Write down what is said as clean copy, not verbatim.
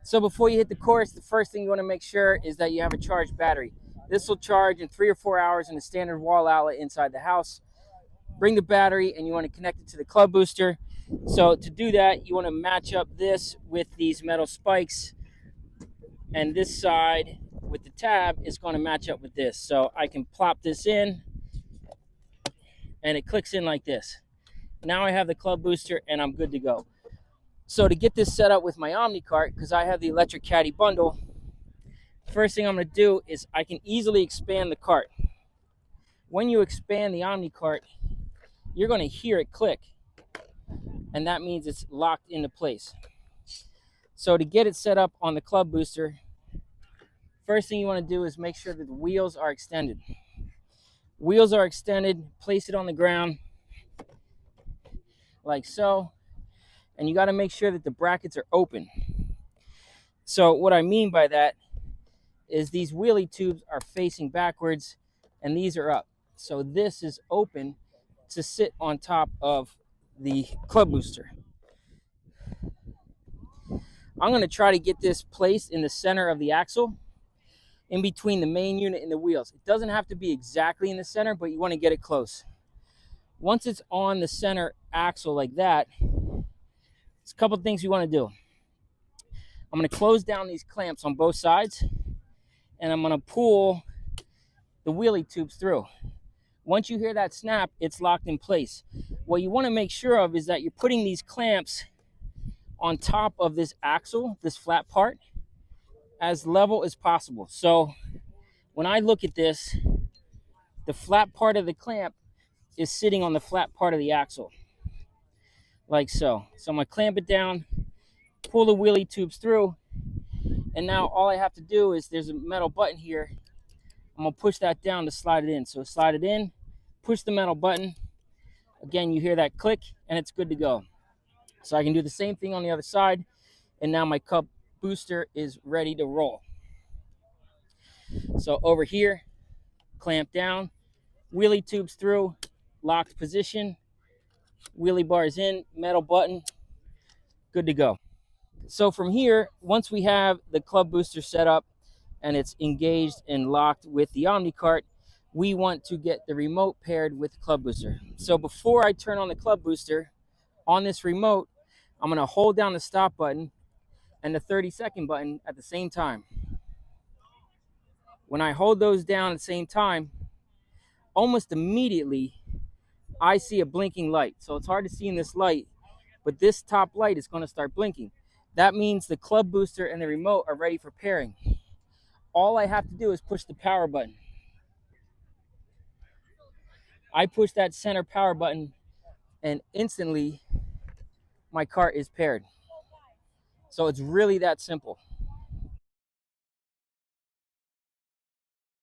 So before you hit the course, the first thing you want to make sure is that you have a charged battery. This will charge in 3 or 4 hours in a standard wall outlet inside the house. Bring the battery and you want to connect it to the club booster. So to do that, you want to match up this with these metal spikes, and this side with the tab is going to match up with this. So I can plop this in and it clicks in like this. Now I have the club booster and I'm good to go. So to get this set up with my Omni cart, because I have the electric caddy bundle, first thing I'm going to do is I can easily expand the cart. When you expand the Omni cart, you're going to hear it click, and that means it's locked into place. So to get it set up on the club booster, first thing you want to do is make sure that the wheels are extended. Wheels are extended, place it on the ground like so, and you got to make sure that the brackets are open. So what I mean by that is these wheelie tubes are facing backwards and these are up. So this is open to sit on top of the club booster. I'm going to try to get this placed in the center of the axle, in between the main unit and the wheels. It doesn't have to be exactly in the center, but you want to get it close. Once it's on the center axle like that, there's a couple of things you want to do. I'm going to close down these clamps on both sides, and I'm going to pull the wheelie tubes through. Once you hear that snap, it's locked in place. What you want to make sure of is that you're putting these clamps on top of this axle, this flat part, as level as possible. So when I look at this, the flat part of the clamp is sitting on the flat part of the axle, like so. So I'm going to clamp it down, pull the wheelie tubes through, and now all I have to do is, there's a metal button here. I'm going to push that down to slide it in. So slide it in, push the metal button. Again, you hear that click, and it's good to go. So I can do the same thing on the other side, and now my club booster is ready to roll. So over here, clamp down, wheelie tubes through, locked position, wheelie bars in, metal button, good to go. So from here, once we have the club booster set up and it's engaged and locked with the Omni cart, we want to get the remote paired with the club booster. So before I turn on the club booster, on this remote, I'm going to hold down the stop button and the 30-second button at the same time. When I hold those down at the same time, almost immediately, I see a blinking light. So it's hard to see in this light, but this top light is going to start blinking. That means the club booster and the remote are ready for pairing. All I have to do is push the power button. I push that center power button, and instantly my cart is paired. So it's really that simple.